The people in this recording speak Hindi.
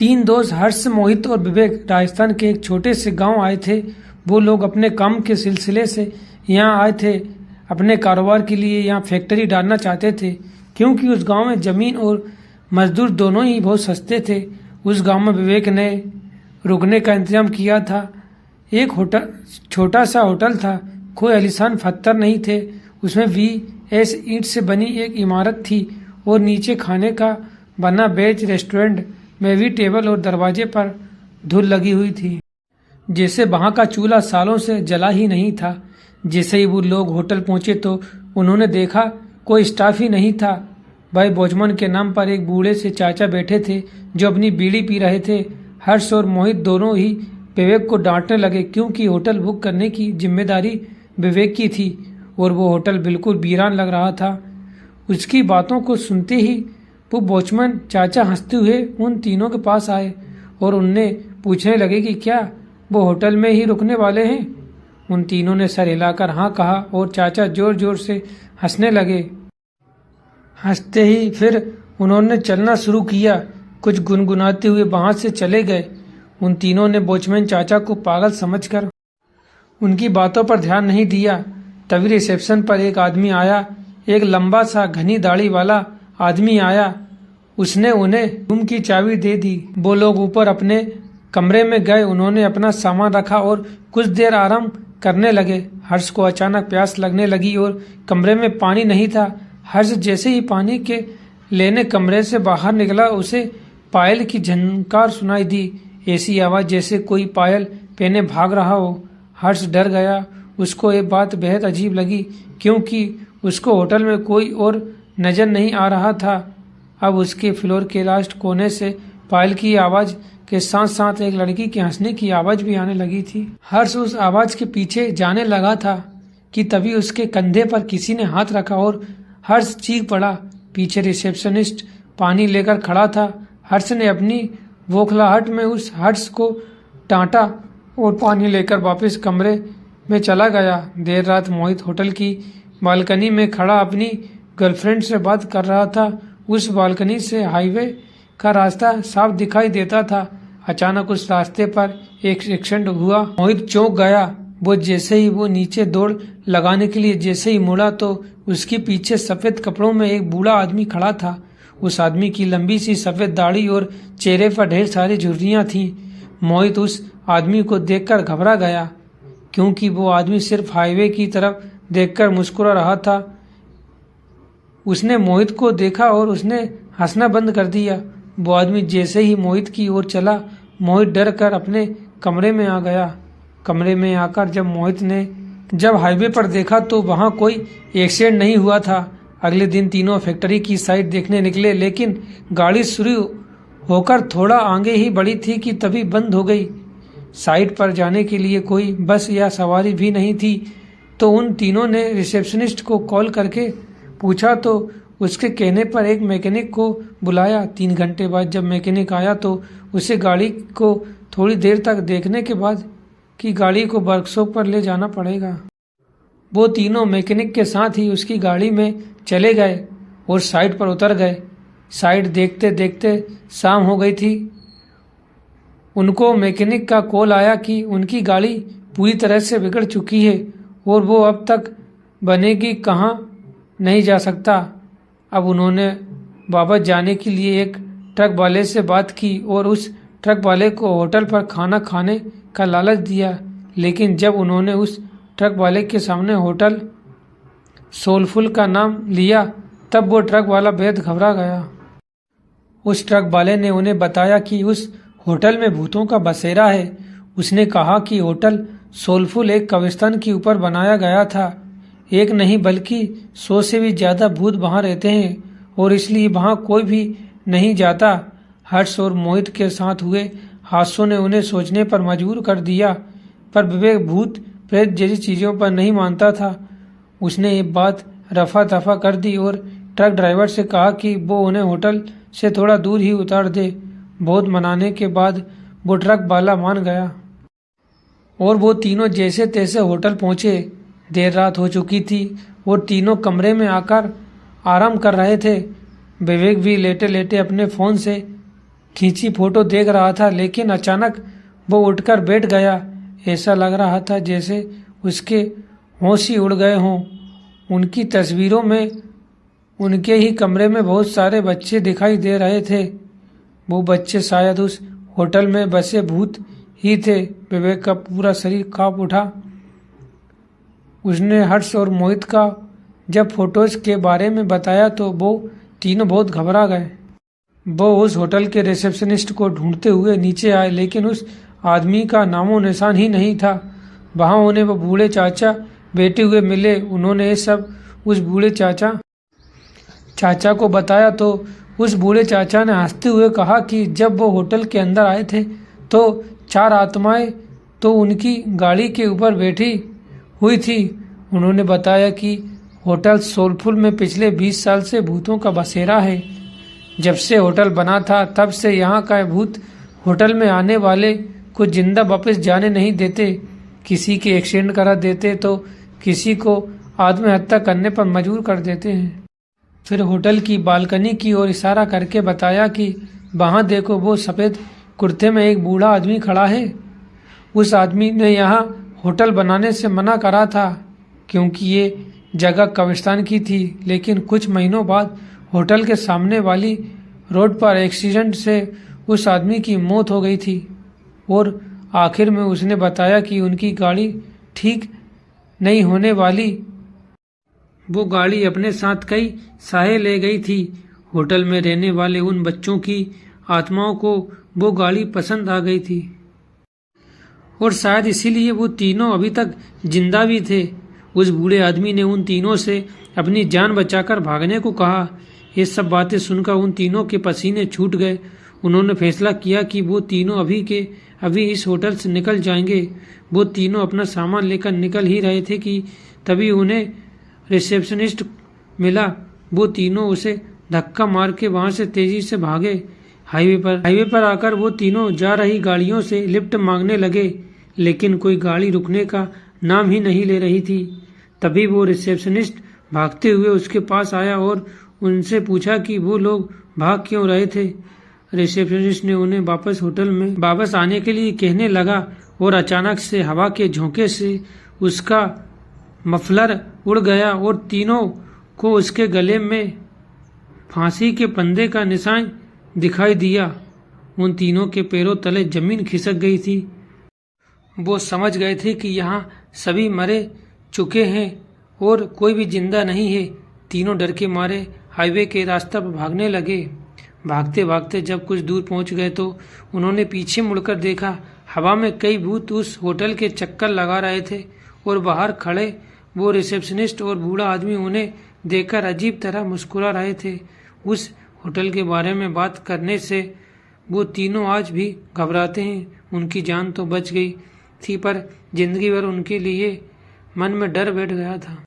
तीन दोस्त हर्ष, मोहित और विवेक राजस्थान के एक छोटे से गांव आए थे। वो लोग अपने काम के सिलसिले से यहाँ आए थे। अपने कारोबार के लिए यहाँ फैक्ट्री डालना चाहते थे, क्योंकि उस गांव में ज़मीन और मजदूर दोनों ही बहुत सस्ते थे। उस गांव में विवेक ने रुकने का इंतजाम किया था। एक होटल, छोटा सा होटल था। कोई आलीशान पत्थर नहीं थे। उसमें VS ईंट से बनी एक इमारत थी और नीचे खाने का बना वेज रेस्टोरेंट में भी टेबल और दरवाजे पर धूल लगी हुई थी, जैसे वहां का चूल्हा सालों से जला ही नहीं था। जैसे ही वो लोग होटल पहुंचे तो उन्होंने देखा कोई स्टाफ ही नहीं था। भाई वॉचमैन के नाम पर एक बूढ़े से चाचा बैठे थे जो अपनी बीड़ी पी रहे थे। हर्ष और मोहित दोनों ही विवेक को डांटने लगे, क्योंकि होटल बुक करने की जिम्मेदारी विवेक की थी और वो होटल बिल्कुल वीरान लग रहा था। उसकी बातों को सुनते ही वो वॉचमैन चाचा हंसते हुए उन तीनों के पास आए और उनने पूछने लगे कि क्या वो होटल में ही रुकने वाले हैं। उन तीनों ने सर हिलाकर हाँ कहा और चाचा जोर जोर से हंसने लगे। हंसते ही फिर उन्होंने चलना शुरू किया। कुछ गुनगुनाते हुए वहां से चले गए। उन तीनों ने वॉचमैन चाचा को पागल समझकर उनकी बातों पर ध्यान नहीं दिया। तभी रिसेप्शन पर एक आदमी आया। एक लंबा सा घनी दाढ़ी वाला आदमी आया। उसने उन्हें रूम की चाबी दे दी। वो लोग ऊपर अपने कमरे में गए। उन्होंने अपना सामान रखा और कुछ देर आराम करने लगे। हर्ष को अचानक प्यास लगने लगी और कमरे में पानी नहीं था। हर्ष जैसे ही पानी के लेने कमरे से बाहर निकला, उसे पायल की झनकार सुनाई दी। ऐसी आवाज जैसे कोई पायल पहने भाग रहा हो। हर्ष डर गया। उसको ये बात बेहद अजीब लगी, क्योंकि उसको होटल में कोई और नजर नहीं आ रहा था। अब उसके फ्लोर के लास्ट कोने से पायल की आवाज के साथ साथ एक लड़की के हंसने की आवाज भी आने लगी थी। हर्ष उस आवाज के पीछे जाने लगा था कि तभी उसके कंधे पर किसी ने हाथ रखा और हर्ष चीख पड़ा। पीछे रिसेप्शनिस्ट पानी लेकर खड़ा था। हर्ष ने अपनी बौखलाहट में उस हर्ष को डांटा और पानी लेकर वापस कमरे में चला गया। देर रात मोहित होटल की बालकनी में खड़ा अपनी गर्लफ्रेंड से बात कर रहा था। उस बालकनी से हाईवे का रास्ता साफ दिखाई देता था। अचानक उस रास्ते पर एक एक्सीडेंट हुआ। मोहित चौंक गया। वो जैसे ही वो नीचे दौड़ लगाने के लिए जैसे ही मुड़ा तो उसके पीछे सफेद कपड़ों में एक बूढ़ा आदमी खड़ा था। उस आदमी की लंबी सी सफेद दाढ़ी और चेहरे पर ढेर सारी झुर्रियां थीं। मोहित उस आदमी को देखकर घबरा गया, क्योंकि वो आदमी सिर्फ हाईवे की तरफ देखकर मुस्कुरा रहा था। उसने मोहित को देखा और उसने हंसना बंद कर दिया। वो आदमी जैसे ही मोहित की ओर चला, मोहित डर कर अपने कमरे में आ गया। कमरे में आकर जब हाईवे पर देखा तो वहां कोई एक्सीडेंट नहीं हुआ था। अगले दिन तीनों फैक्ट्री की साइट देखने निकले, लेकिन गाड़ी शुरू होकर थोड़ा आगे ही बढ़ी थी कि तभी बंद हो गई। साइट पर जाने के लिए कोई बस या सवारी भी नहीं थी। तो उन तीनों ने रिसेप्शनिस्ट को कॉल करके पूछा तो उसके कहने पर एक मैकेनिक को बुलाया। 3 घंटे बाद जब मैकेनिक आया तो उसे गाड़ी को थोड़ी देर तक देखने के बाद कि गाड़ी को वर्कशॉप पर ले जाना पड़ेगा। वो तीनों मैकेनिक के साथ ही उसकी गाड़ी में चले गए और साइट पर उतर गए। साइट देखते देखते शाम हो गई थी। उनको मैकेनिक का कॉल आया कि उनकी गाड़ी पूरी तरह से बिगड़ चुकी है और वो अब तक बनेगी कहाँ नहीं जा सकता। अब उन्होंने वापस जाने के लिए एक ट्रक वाले से बात की और उस ट्रक वाले को होटल पर खाना खाने का लालच दिया। लेकिन जब उन्होंने उस ट्रक वाले के सामने होटल सोलफुल का नाम लिया, तब वो ट्रक वाला बेहद घबरा गया। उस ट्रक वाले ने उन्हें बताया कि उस होटल में भूतों का बसेरा है। उसने कहा कि होटल सोलफुल एक कब्रिस्तान के ऊपर बनाया गया था। एक नहीं बल्कि 100 से भी ज्यादा भूत वहां रहते हैं और इसलिए वहां कोई भी नहीं जाता। हर्ष और मोहित के साथ हुए हादसों ने उन्हें सोचने पर मजबूर कर दिया, पर विवेक भूत प्रेत जैसी चीजों पर नहीं मानता था। उसने ये बात रफा दफा कर दी और ट्रक ड्राइवर से कहा कि वो उन्हें होटल से थोड़ा दूर ही उतार दे। बहुत मनाने के बाद वो ट्रक वाला मान गया और वो तीनों जैसे तैसे होटल पहुंचे। देर रात हो चुकी थी और तीनों कमरे में आकर आराम कर रहे थे। विवेक भी लेटे लेटे अपने फ़ोन से खींची फोटो देख रहा था, लेकिन अचानक वो उठकर बैठ गया। ऐसा लग रहा था जैसे उसके होश ही उड़ गए हों। उनकी तस्वीरों में उनके ही कमरे में बहुत सारे बच्चे दिखाई दे रहे थे। वो बच्चे शायद उस होटल में बसे भूत ही थे। विवेक का पूरा शरीर कांप उठा। उसने हर्ष और मोहित का जब फोटोज के बारे में बताया तो वो तीनों बहुत घबरा गए। वो उस होटल के रिसेप्शनिस्ट को ढूंढते हुए नीचे आए, लेकिन उस आदमी का नामो निशान ही नहीं था। वहां उन्हें वो बूढ़े चाचा बैठे हुए मिले। उन्होंने ये सब उस बूढ़े चाचा को बताया तो उस बूढ़े चाचा ने हंसते हुए कहा कि जब वो होटल के अंदर आए थे तो 4 आत्माएं तो उनकी गाड़ी के ऊपर बैठी हुई थी। उन्होंने बताया कि होटल सोलफुल में पिछले 20 साल से भूतों का बसेरा है। जब से होटल बना था तब से यहाँ का भूत होटल में आने वाले को जिंदा वापस जाने नहीं देते। किसी के एक्सीडेंट करा देते तो किसी को आत्महत्या करने पर मजबूर कर देते हैं। फिर होटल की बालकनी की ओर इशारा करके बताया कि वहाँ देखो, वो सफ़ेद कुर्ते में एक बूढ़ा आदमी खड़ा है। उस आदमी ने यहाँ होटल बनाने से मना करा था क्योंकि ये जगह कब्रिस्तान की थी, लेकिन कुछ महीनों बाद होटल के सामने वाली रोड पर एक्सीडेंट से उस आदमी की मौत हो गई थी और आखिर में उसने बताया कि उनकी गाड़ी ठीक नहीं होने वाली। वो गाड़ी अपने साथ कई साहे ले गई थी। होटल में रहने वाले उन बच्चों की आत्माओं को वो गाड़ी पसंद आ गई थी और शायद इसीलिए वो तीनों अभी तक जिंदा भी थे। उस बूढ़े आदमी ने उन तीनों से अपनी जान बचाकर भागने को कहा। ये सब बातें सुनकर उन तीनों के पसीने छूट गए। उन्होंने फैसला किया कि वो तीनों अभी के अभी इस होटल से निकल जाएंगे। वो तीनों अपना सामान लेकर निकल ही रहे थे कि तभी उन्हें रिसेप्शनिस्ट मिला। वो तीनों उसे धक्का मार के वहां से तेजी से भागे। हाईवे पर आकर वो तीनों जा रही गाड़ियों से लिफ्ट मांगने लगे, लेकिन कोई गाड़ी रुकने का नाम ही नहीं ले रही थी। तभी वो रिसेप्शनिस्ट भागते हुए उसके पास आया और उनसे पूछा कि वो लोग भाग क्यों रहे थे। रिसेप्शनिस्ट ने उन्हें वापस होटल में वापस आने के लिए कहने लगा और अचानक से हवा के झोंके से उसका मफलर उड़ गया और तीनों को उसके गले में फांसी के फंदे का निशान दिखाई दिया। उन तीनों के पैरों तले जमीन खिसक गई थी। वो समझ गए थे कि यहाँ सभी मरे चुके हैं और कोई भी जिंदा नहीं है। तीनों डर के मारे हाईवे के रास्ते पर भागने लगे। भागते भागते जब कुछ दूर पहुंच गए तो उन्होंने पीछे मुड़कर देखा। हवा में कई भूत उस होटल के चक्कर लगा रहे थे और बाहर खड़े वो रिसेप्शनिस्ट और बूढ़ा आदमी उन्हें देखकर अजीब तरह मुस्कुरा रहे थे। उस होटल के बारे में बात करने से वो तीनों आज भी घबराते हैं। उनकी जान तो बच गई थी पर जिंदगी भर उनके लिए मन में डर बैठ गया था।